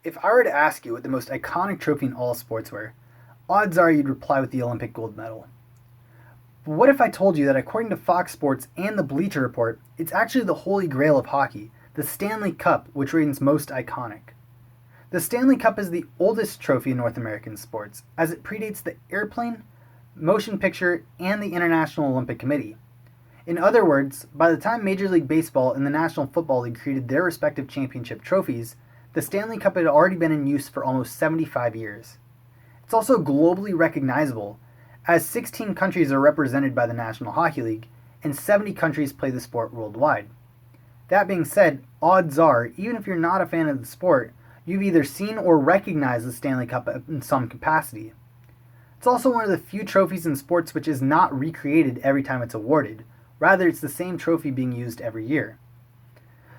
If I were to ask you what the most iconic trophy in all sports were, odds are you'd reply with the Olympic gold medal. But what if I told you that according to Fox Sports and the Bleacher Report, it's actually the holy grail of hockey, the Stanley Cup, which reigns most iconic? The Stanley Cup is the oldest trophy in North American sports, as it predates the airplane, motion picture, and the International Olympic Committee. In other words, by the time Major League Baseball and the National Football League created their respective championship trophies, the Stanley Cup had already been in use for almost 75 years. It's also globally recognizable, as 16 countries are represented by the National Hockey League, and 70 countries play the sport worldwide. That being said, odds are, even if you're not a fan of the sport, you've either seen or recognized the Stanley Cup in some capacity. It's also one of the few trophies in sports which is not recreated every time it's awarded. Rather, it's the same trophy being used every year.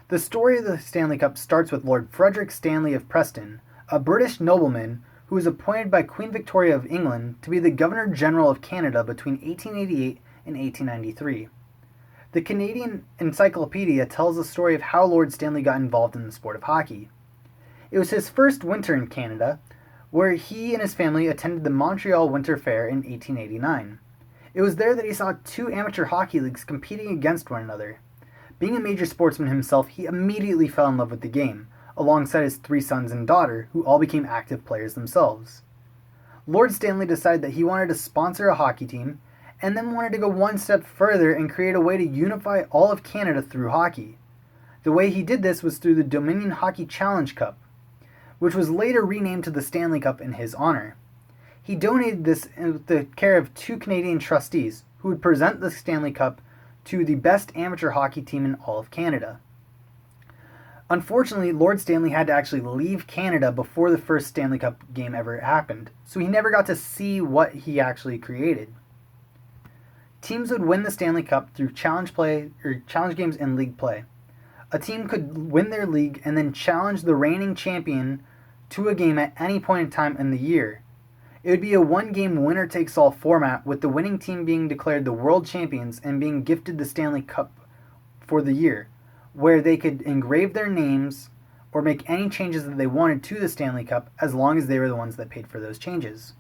The story of the Stanley Cup starts with Lord Frederick Stanley of Preston, a British nobleman who was appointed by Queen Victoria of England to be the Governor-General of Canada between 1888 and 1893. The Canadian Encyclopedia tells the story of how Lord Stanley got involved in the sport of hockey. It was his first winter in Canada, where he and his family attended the Montreal Winter Fair in 1889. It was there that he saw two amateur hockey leagues competing against one another. Being a major sportsman himself, he immediately fell in love with the game, alongside his three sons and daughter, who all became active players themselves. Lord Stanley decided that he wanted to sponsor a hockey team, and then wanted to go one step further and create a way to unify all of Canada through hockey. The way he did this was through the Dominion Hockey Challenge Cup, which was later renamed to the Stanley Cup in his honor. He donated this with the care of two Canadian trustees, who would present the Stanley Cup to the best amateur hockey team in all of Canada. Unfortunately, Lord Stanley had to actually leave Canada before the first Stanley Cup game ever happened, so he never got to see what he actually created. Teams would win the Stanley Cup through challenge games and league play. A team could win their league and then challenge the reigning champion to a game at any point in time in the year. It would be a one-game winner-takes-all format, with the winning team being declared the world champions and being gifted the Stanley Cup for the year, where they could engrave their names or make any changes that they wanted to the Stanley Cup as long as they were the ones that paid for those changes.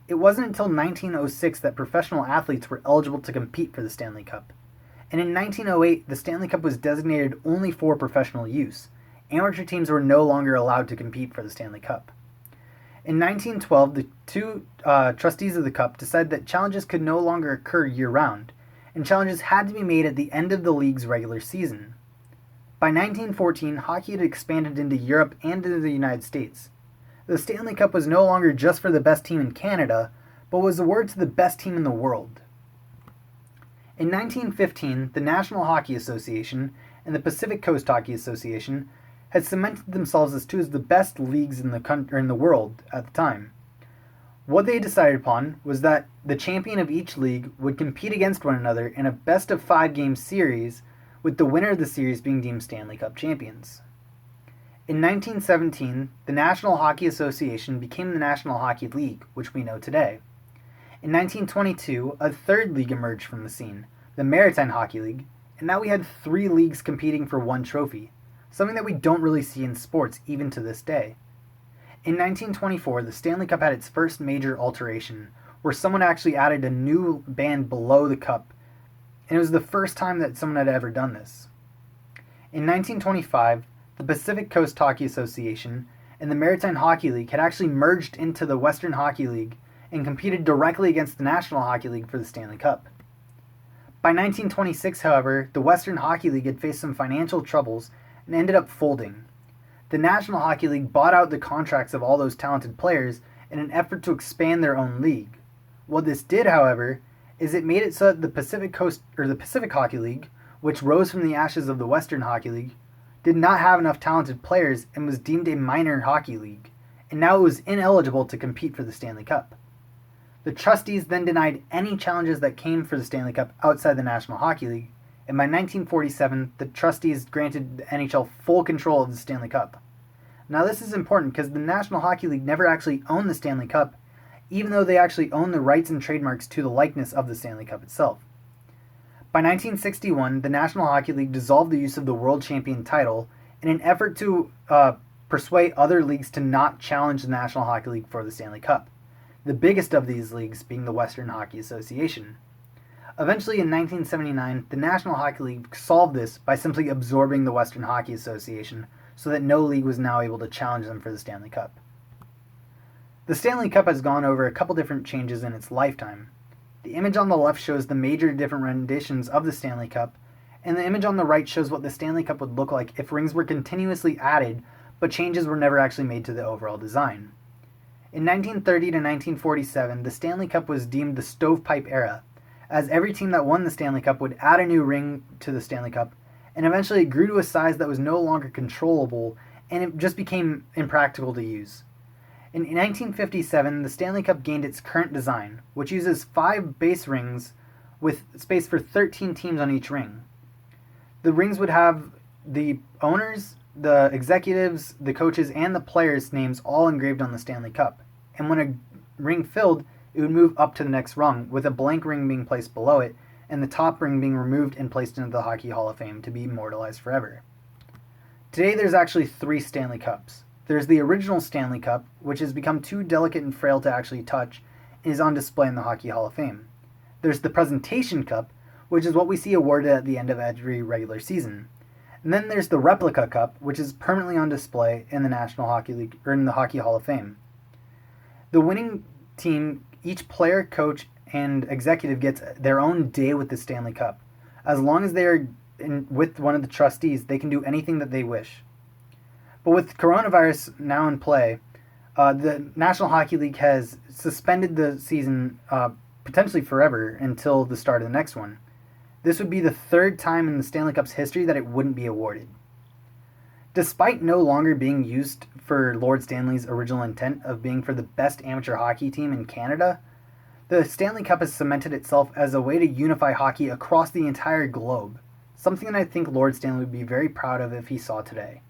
It wasn't until 1906 that professional athletes were eligible to compete for the Stanley Cup. And in 1908, the Stanley Cup was designated only for professional use. Amateur teams were no longer allowed to compete for the Stanley Cup. In 1912, the two trustees of the Cup decided that challenges could no longer occur year-round, and challenges had to be made at the end of the league's regular season. By 1914, hockey had expanded into Europe and into the United States. The Stanley Cup was no longer just for the best team in Canada, but was awarded to the best team in the world. In 1915, the National Hockey Association and the Pacific Coast Hockey Association had cemented themselves as two of the best leagues in the world at the time. What they decided upon was that the champion of each league would compete against one another in a best-of-5 game series, with the winner of the series being deemed Stanley Cup champions. In 1917, the National Hockey Association became the National Hockey League, which we know today. In 1922, a third league emerged from the scene, the Maritime Hockey League, and now we had 3 leagues competing for one trophy, something that we don't really see in sports even to this day. In 1924, the Stanley Cup had its first major alteration, where someone actually added a new band below the cup, and it was the first time that someone had ever done this. In 1925, the Pacific Coast Hockey Association and the Maritime Hockey League had actually merged into the Western Hockey League and competed directly against the National Hockey League for the Stanley Cup. By 1926, however, the Western Hockey League had faced some financial troubles and ended up folding. The National Hockey League bought out the contracts of all those talented players in an effort to expand their own league. What this did, however, is it made it so that the Pacific Hockey League, which rose from the ashes of the Western Hockey League, did not have enough talented players and was deemed a minor hockey league, and now it was ineligible to compete for the Stanley Cup. The trustees then denied any challenges that came for the Stanley Cup outside the National Hockey League, and by 1947, the trustees granted the NHL full control of the Stanley Cup. Now this is important because the National Hockey League never actually owned the Stanley Cup, even though they actually owned the rights and trademarks to the likeness of the Stanley Cup itself. By 1961, the National Hockey League dissolved the use of the World Champion title in an effort to persuade other leagues to not challenge the National Hockey League for the Stanley Cup, the biggest of these leagues being the Western Hockey Association. Eventually, in 1979, the National Hockey League solved this by simply absorbing the Western Hockey Association so that no league was now able to challenge them for the Stanley Cup. The Stanley Cup has gone over a couple different changes in its lifetime. The image on the left shows the major different renditions of the Stanley Cup, and the image on the right shows what the Stanley Cup would look like if rings were continuously added, but changes were never actually made to the overall design. In 1930 to 1947, the Stanley Cup was deemed the stovepipe era, as every team that won the Stanley Cup would add a new ring to the Stanley Cup, and eventually it grew to a size that was no longer controllable, and it just became impractical to use. In 1957, the Stanley Cup gained its current design, which uses 5 base rings with space for 13 teams on each ring. The rings would have the owners, the executives, the coaches, and the players' names all engraved on the Stanley Cup. And when a ring filled, it would move up to the next rung, with a blank ring being placed below it, and the top ring being removed and placed into the Hockey Hall of Fame to be immortalized forever. Today there's actually 3 Stanley Cups. There's the original Stanley Cup, which has become too delicate and frail to actually touch, and is on display in the Hockey Hall of Fame. There's the Presentation Cup, which is what we see awarded at the end of every regular season. And then there's the Replica Cup, which is permanently on display in the National Hockey League or in the Hockey Hall of Fame. The winning team, each player, coach, and executive gets their own day with the Stanley Cup. As long as they are with one of the trustees, they can do anything that they wish. But with coronavirus now in play, the National Hockey League has suspended the season potentially forever until the start of the next one. This would be the 3rd time in the Stanley Cup's history that it wouldn't be awarded. Despite no longer being used for Lord Stanley's original intent of being for the best amateur hockey team in Canada, the Stanley Cup has cemented itself as a way to unify hockey across the entire globe, something that I think Lord Stanley would be very proud of if he saw today.